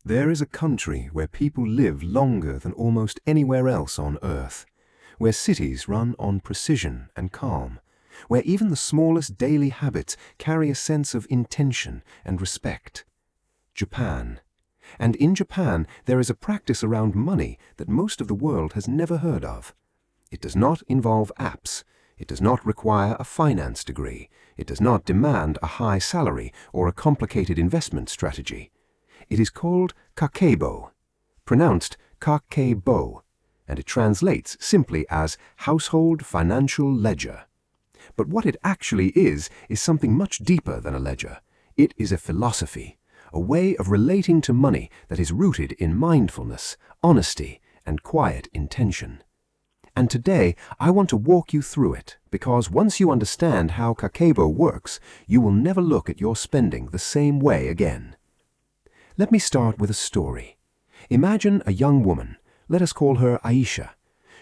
There is a country where people live longer than almost anywhere else on Earth, where cities run on precision and calm, where even the smallest daily habits carry a sense of intention and respect. Japan. And in Japan, there is a practice around money that most of the world has never heard of. It does not involve apps. It does not require a finance degree. It does not demand a high salary or a complicated investment strategy. It is called Kakeibo, pronounced Kakeibo, and it translates simply as household financial ledger. But what it actually is something much deeper than a ledger. It is a philosophy, a way of relating to money that is rooted in mindfulness, honesty, and quiet intention. And today, I want to walk you through it, because once you understand how Kakeibo works, you will never look at your spending the same way again. Let me start with a story. Imagine a young woman. Let us call her Aisha.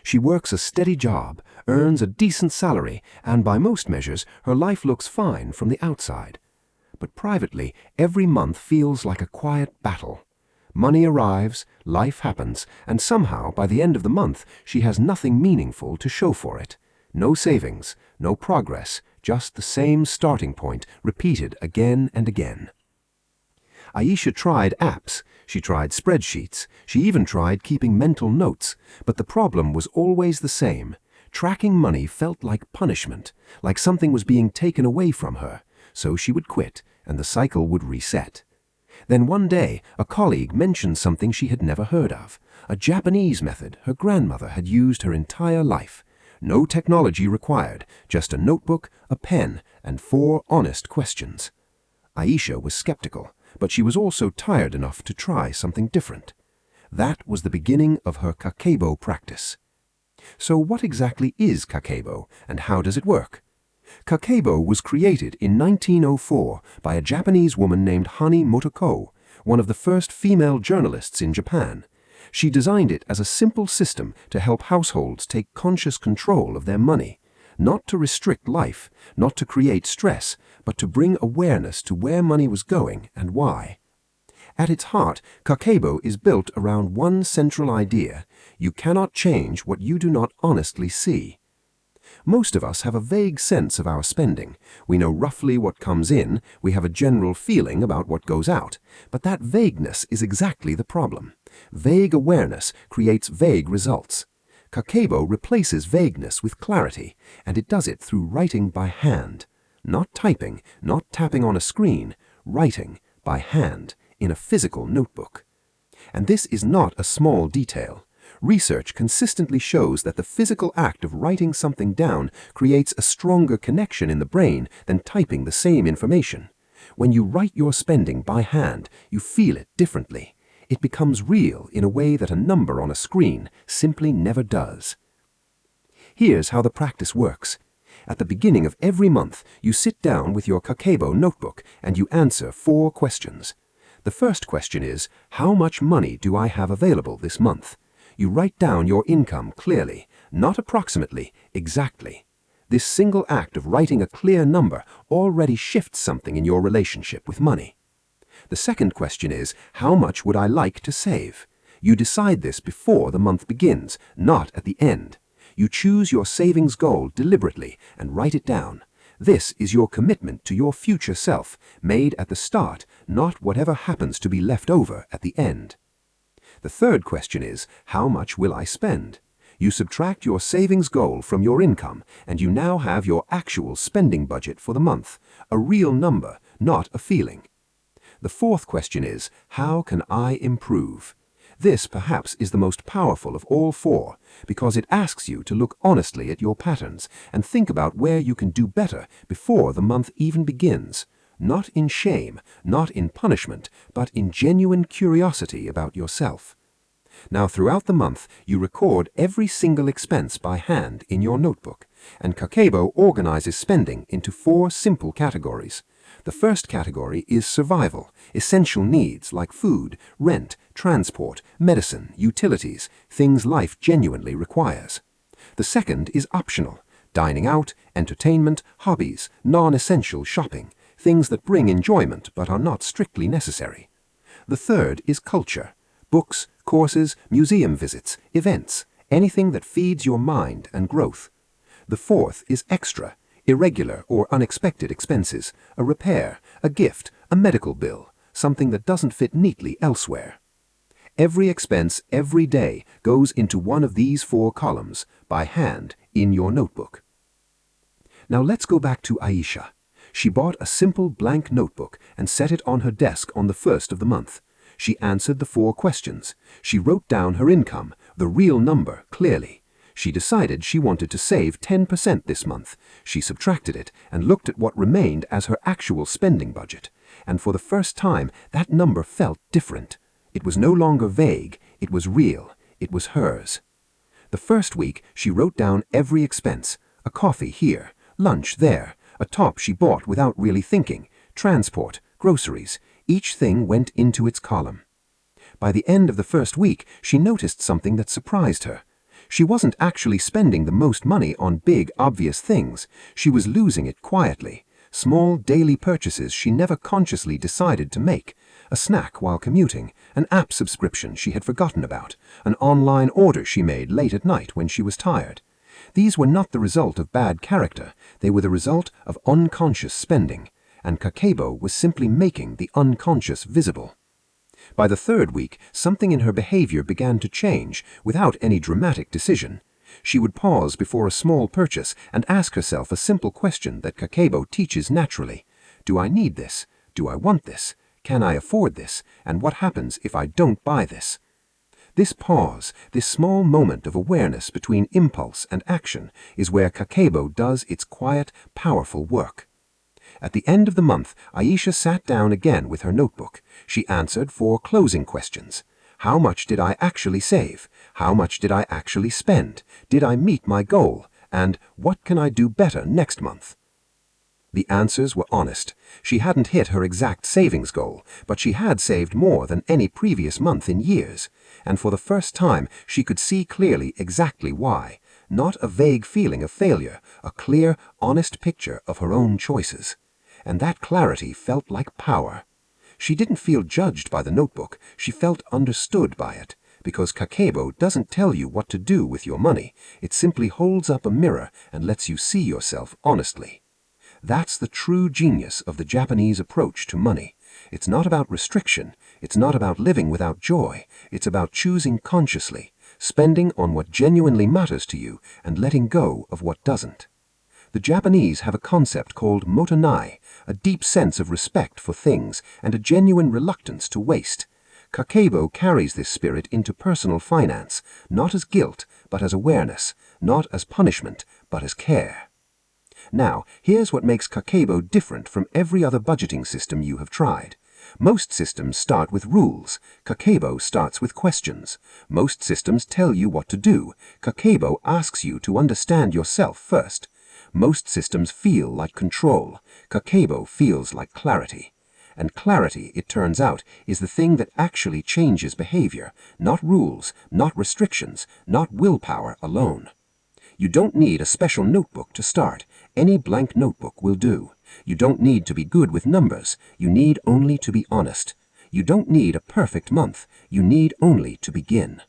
She works a steady job, earns a decent salary, and by most measures, her life looks fine from the outside. But privately, every month feels like a quiet battle. Money arrives, life happens, and somehow, by the end of the month, she has nothing meaningful to show for it. No savings, no progress, just the same starting point, repeated again and again. Aisha tried apps, she tried spreadsheets, she even tried keeping mental notes, but the problem was always the same. Tracking money felt like punishment, like something was being taken away from her, so she would quit, and the cycle would reset. Then one day, a colleague mentioned something she had never heard of, a Japanese method her grandmother had used her entire life. No technology required, just a notebook, a pen, and 4 honest questions. Aisha was skeptical, but she was also tired enough to try something different. That was the beginning of her Kakeibo practice. So what exactly is Kakeibo, and how does it work? Kakeibo was created in 1904 by a Japanese woman named Hani Motoko, one of the first female journalists in Japan. She designed it as a simple system to help households take conscious control of their money, not to restrict life, not to create stress, but to bring awareness to where money was going and why. At its heart, Kakeibo is built around one central idea: you cannot change what you do not honestly see. Most of us have a vague sense of our spending. We know roughly what comes in, we have a general feeling about what goes out, but that vagueness is exactly the problem. Vague awareness creates vague results. Kakeibo replaces vagueness with clarity, and it does it through writing by hand. Not typing, not tapping on a screen, writing by hand in a physical notebook. And this is not a small detail. Research consistently shows that the physical act of writing something down creates a stronger connection in the brain than typing the same information. When you write your spending by hand, you feel it differently. It becomes real in a way that a number on a screen simply never does. Here's how the practice works. At the beginning of every month, you sit down with your Kakeibo notebook and you answer 4 questions. The first question is, how much money do I have available this month? You write down your income clearly, not approximately, exactly. This single act of writing a clear number already shifts something in your relationship with money. The second question is, how much would I like to save? You decide this before the month begins, not at the end. You choose your savings goal deliberately and write it down. This is your commitment to your future self, made at the start, not whatever happens to be left over at the end. The third question is, how much will I spend? You subtract your savings goal from your income, and you now have your actual spending budget for the month, a real number, not a feeling. The fourth question is, how can I improve? This perhaps is the most powerful of all 4, because it asks you to look honestly at your patterns and think about where you can do better before the month even begins. Not in shame, not in punishment, but in genuine curiosity about yourself. Now, throughout the month, you record every single expense by hand in your notebook, and Kakeibo organizes spending into 4 simple categories. The first category is survival, essential needs like food, rent, transport, medicine, utilities, things life genuinely requires. The second is optional, dining out, entertainment, hobbies, non-essential shopping, things that bring enjoyment but are not strictly necessary. The third is culture. Books, courses, museum visits, events, anything that feeds your mind and growth. The fourth is extra, irregular or unexpected expenses, a repair, a gift, a medical bill, something that doesn't fit neatly elsewhere. Every expense every day goes into one of these 4 columns, by hand, in your notebook. Now let's go back to Aisha. She bought a simple blank notebook and set it on her desk on the 1st of the month. She answered the 4 questions. She wrote down her income, the real number, clearly. She decided she wanted to save 10% this month. She subtracted it and looked at what remained as her actual spending budget. And for the first time, that number felt different. It was no longer vague, it was real, it was hers. The first week, she wrote down every expense. A coffee here, lunch there, a top she bought without really thinking, transport, groceries. Each thing went into its column. By the end of the first week, she noticed something that surprised her. She wasn't actually spending the most money on big, obvious things. She was losing it quietly. Small daily purchases she never consciously decided to make. A snack while commuting, an app subscription she had forgotten about, an online order she made late at night when she was tired. These were not the result of bad character, they were the result of unconscious spending, and Kakeibo was simply making the unconscious visible. By the third week, something in her behavior began to change without any dramatic decision. She would pause before a small purchase and ask herself a simple question that Kakeibo teaches naturally. Do I need this? Do I want this? Can I afford this? And what happens if I don't buy this? This pause, this small moment of awareness between impulse and action, is where Kakeibo does its quiet, powerful work. At the end of the month, Aisha sat down again with her notebook. She answered 4 closing questions. How much did I actually save? How much did I actually spend? Did I meet my goal? And what can I do better next month? The answers were honest. She hadn't hit her exact savings goal, but she had saved more than any previous month in years. And for the first time, she could see clearly exactly why. Not a vague feeling of failure, a clear, honest picture of her own choices. And that clarity felt like power. She didn't feel judged by the notebook, she felt understood by it. Because Kakeibo doesn't tell you what to do with your money, it simply holds up a mirror and lets you see yourself honestly. That's the true genius of the Japanese approach to money. It's not about restriction, it's not about living without joy, it's about choosing consciously, spending on what genuinely matters to you and letting go of what doesn't. The Japanese have a concept called motonai, a deep sense of respect for things and a genuine reluctance to waste. Kakeibo carries this spirit into personal finance, not as guilt, but as awareness, not as punishment, but as care. Now, here's what makes Kakeibo different from every other budgeting system you have tried. Most systems start with rules. Kakeibo starts with questions. Most systems tell you what to do. Kakeibo asks you to understand yourself first. Most systems feel like control. Kakeibo feels like clarity. And clarity, it turns out, is the thing that actually changes behavior, not rules, not restrictions, not willpower alone. You don't need a special notebook to start. Any blank notebook will do. You don't need to be good with numbers. You need only to be honest. You don't need a perfect month. You need only to begin.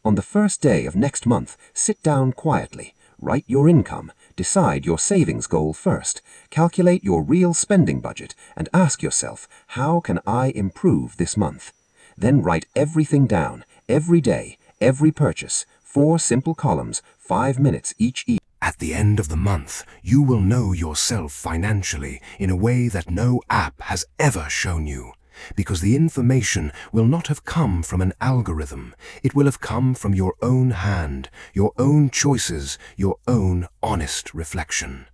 On the first day of next month, sit down quietly. Write your income. Decide your savings goal first. Calculate your real spending budget and ask yourself, how can I improve this month? Then write everything down, every day, every purchase, 4 simple columns, 5 minutes each. At the end of the month, you will know yourself financially in a way that no app has ever shown you. Because the information will not have come from an algorithm. It will have come from your own hand, your own choices, your own honest reflection.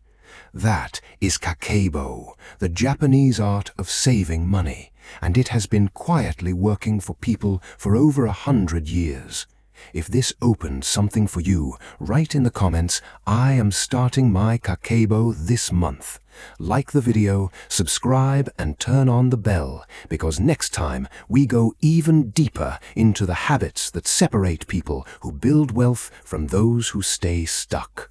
That is Kakeibo, the Japanese art of saving money, and it has been quietly working for people for over 100 years. If this opened something for you, write in the comments, I am starting my Kakeibo this month. Like the video, subscribe and turn on the bell, because next time we go even deeper into the habits that separate people who build wealth from those who stay stuck.